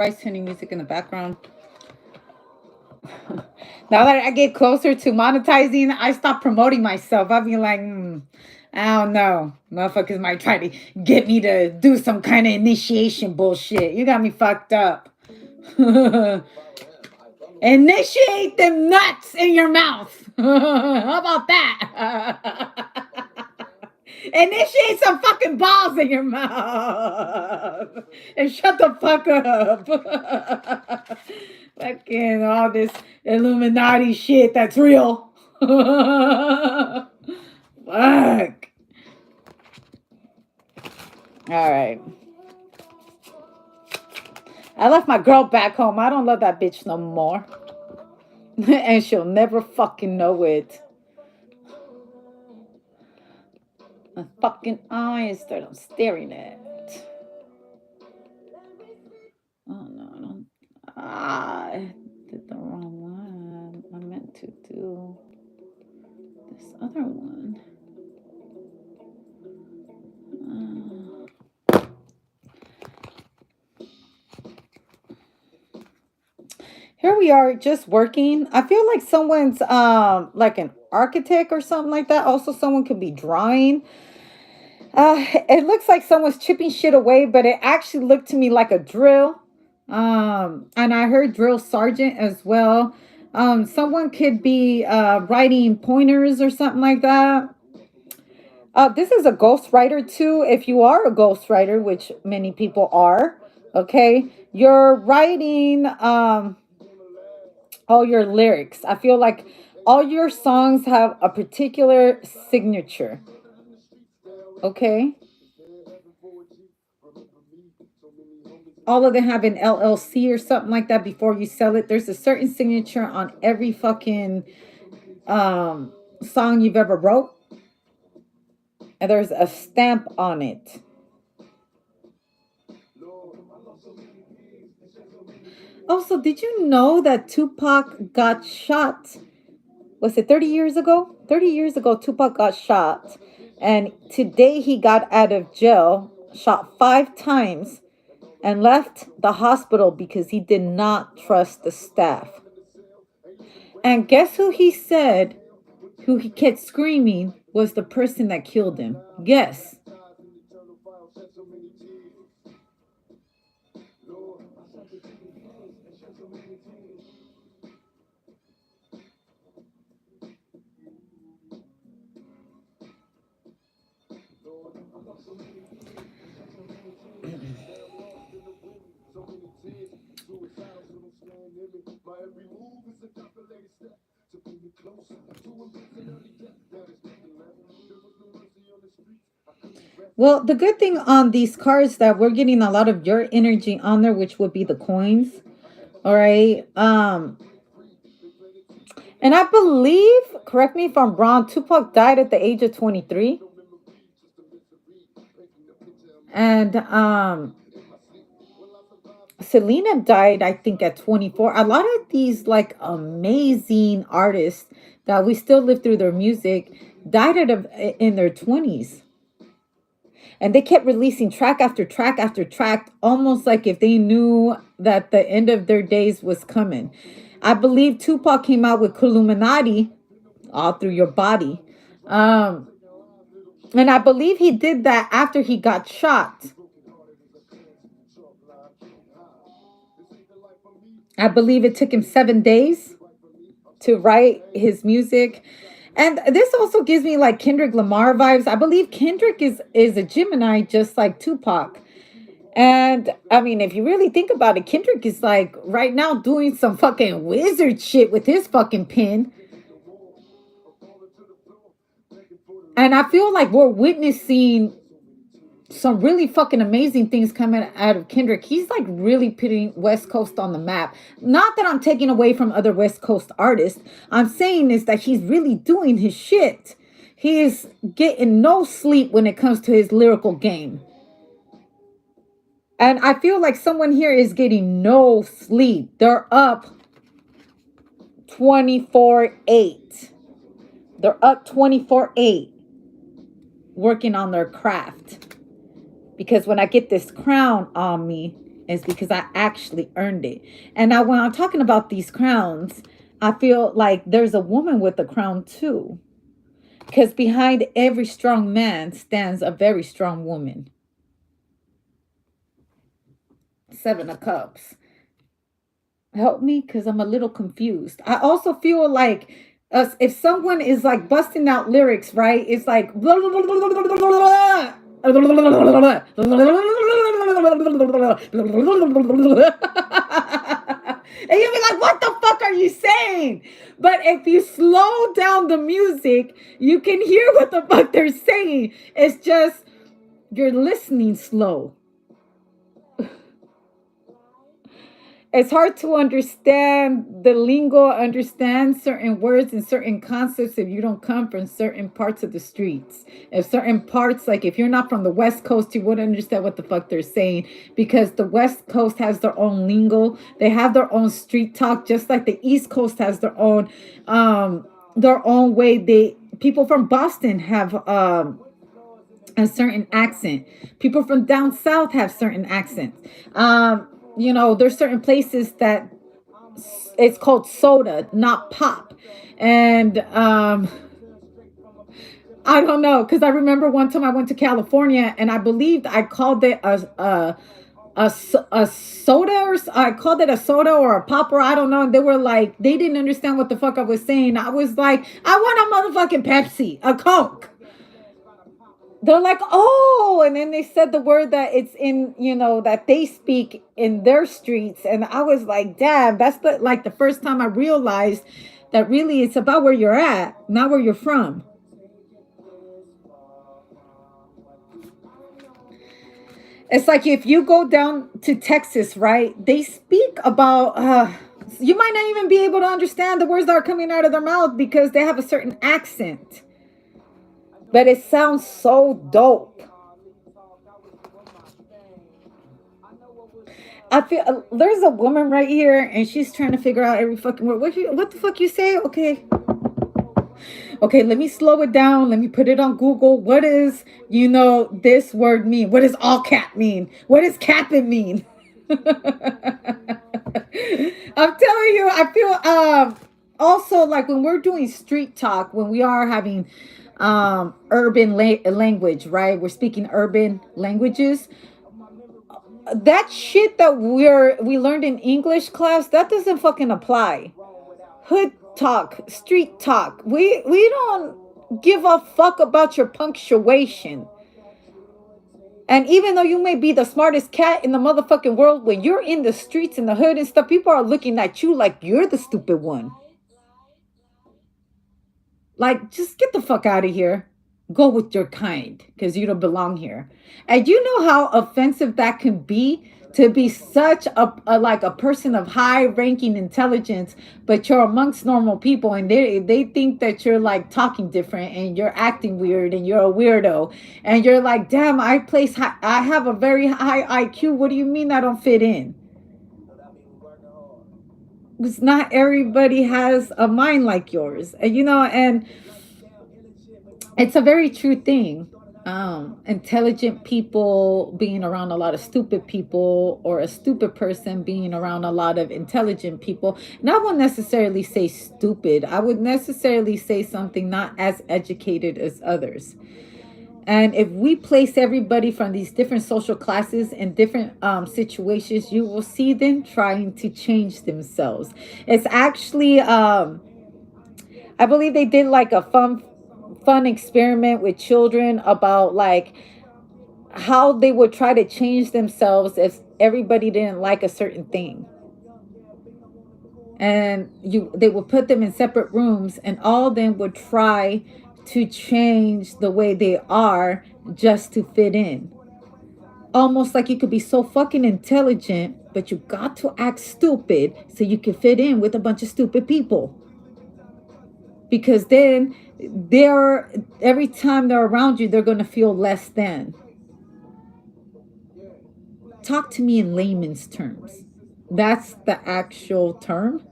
Rice tuning music in the background. Now that I get closer to monetizing, I stop promoting myself. I'll be like, I don't know. Motherfuckers might try to get me to do some kind of initiation bullshit. You got me fucked up. Initiate them nuts in your mouth. How about that? Initiate some fucking balls in your mouth and shut the fuck up. Fucking all this Illuminati shit that's real. Fuck. All right. I left my girl back home. I don't love that bitch no more. And she'll never fucking know it. My fucking eyes that I'm staring at. Oh no, I don't. I did the wrong one. I meant to do this other one. Here we are just working. I feel like someone's like an architect or something like that. Also, someone could be drawing. It looks like someone's chipping shit away, but it actually looked to me like a drill. And I heard drill sergeant as well. Someone could be writing pointers or something like that. This is a ghostwriter too. If you are a ghostwriter, which many people are, okay, you're writing all your lyrics. I feel like all your songs have a particular signature. Okay. All of them have an LLC or something like that before you sell it. There's a certain signature on every fucking song you've ever wrote. And there's a stamp on it. Also, did you know that Tupac got shot? Was it 30 years ago? 30 years ago, Tupac got shot. And today he got out of jail, shot 5 times, and left the hospital because he did not trust the staff. And guess who he said, who he kept screaming, was the person that killed him? Guess. Well, the good thing on these cards that we're getting a lot of your energy on there, which would be the coins. All right. And I believe, correct me if I'm wrong, Tupac died at the age of 23. And Selena died, I think, at 24. A lot of these like amazing artists that we still live through their music died in their 20s. And they kept releasing track after track after track, almost like if they knew that the end of their days was coming. I believe Tupac came out with Illuminati, all through your body. And I believe he did that after he got shot. I believe it took him 7 days to write his music. And this also gives me like Kendrick Lamar vibes. I believe Kendrick is a Gemini, just like Tupac. And I mean, if you really think about it, Kendrick is like right now doing some fucking wizard shit with his fucking pen. And I feel like we're witnessing some really fucking amazing things coming out of Kendrick. He's like really putting West Coast on the map. Not that I'm taking away from other West Coast artists. I'm saying is that he's really doing his shit. He is getting no sleep when it comes to his lyrical game. And I feel like someone here is getting no sleep. They're up 24/8. They're up 24/8 working on their craft. Because when I get this crown on me, is because I actually earned it. And now, when I'm talking about these crowns, I feel like there's a woman with a crown too. Because behind every strong man stands a very strong woman. Seven of Cups. Help me, because I'm a little confused. I also feel like if someone is like busting out lyrics, right? It's like and you'll be like, what the fuck are you saying? But if you slow down the music, you can hear what the fuck they're saying. It's just you're listening slow. It's hard to understand the lingo, understand certain words and certain concepts if you don't come from certain parts of the streets. If certain parts, like if you're not from the West Coast, you wouldn't understand what the fuck they're saying, because the West Coast has their own lingo. They have their own street talk, just like the East Coast has their own way. People from Boston have a certain accent. People from down south have certain accents. There's certain places that it's called soda, not pop. And I don't know, because I remember one time I went to California and I believed I called it a soda, or I called it a soda or a pop, or I don't know. And they were like, they didn't understand what the fuck I was saying. I was like, I want a motherfucking Pepsi, a Coke. They're like, oh, and then they said the word that it's in, that they speak in their streets. And I was like, damn, that's the first time I realized that really it's about where you're at, not where you're from. It's like if you go down to Texas, right? They speak about, you might not even be able to understand the words that are coming out of their mouth because they have a certain accent. But it sounds so dope. I feel there's a woman right here and she's trying to figure out every fucking word. What the fuck you say? Okay. Okay, let me slow it down. Let me put it on Google. What does, this word mean? What does all cap mean? What does capping mean? I'm telling you, I feel also like when we're doing street talk, when we are having urban language, right? We're speaking urban languages. That shit that we learned in English class, that doesn't fucking apply. Hood talk, street talk. We don't give a fuck about your punctuation. And even though you may be the smartest cat in the motherfucking world, when you're in the streets in the hood and stuff, people are looking at you like you're the stupid one. Like, just get the fuck out of here. Go with your kind, because you don't belong here. And you know how offensive that can be, to be such a person of high ranking intelligence, but you're amongst normal people and they think that you're like talking different and you're acting weird and you're a weirdo. And you're like, damn, I have a very high IQ. What do you mean I don't fit in? Because not everybody has a mind like yours. And it's a very true thing. Intelligent people being around a lot of stupid people, or a stupid person being around a lot of intelligent people. And I won't necessarily say stupid. I would necessarily say something not as educated as others. And if we place everybody from these different social classes in different situations, you will see them trying to change themselves. It's actually, I believe they did like a fun experiment with children about like how they would try to change themselves if everybody didn't like a certain thing. And they would put them in separate rooms and all of them would try to change the way they are just to fit in. Almost like you could be so fucking intelligent, but you got to act stupid so you can fit in with a bunch of stupid people. Because then every time they're around you, they're going to feel less than. Talk to me in layman's terms. That's the actual term.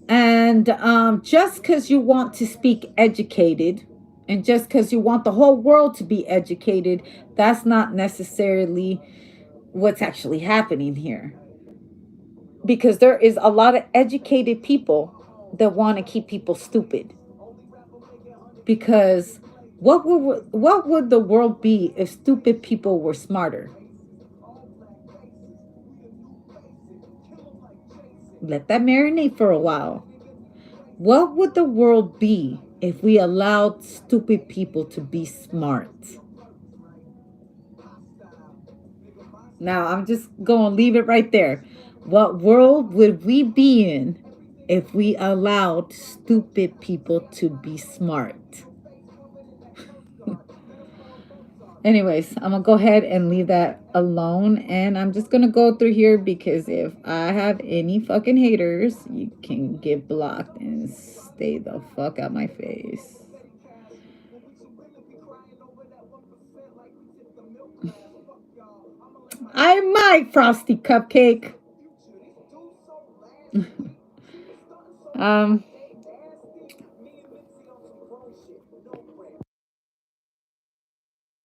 And just because you want to speak educated, and just because you want the whole world to be educated, that's not necessarily what's actually happening here, because there is a lot of educated people that want to keep people stupid. Because what would the world be if stupid people were smarter? Let that marinate for a while. What would the world be if we allowed stupid people to be smart? Now, I'm just going to leave it right there. What world would we be in if we allowed stupid people to be smart? Anyways, I'm going to go ahead and leave that alone. And I'm just going to go through here because if I have any fucking haters, you can get blocked and stay the fuck out my face. I might, Frosty Cupcake. um,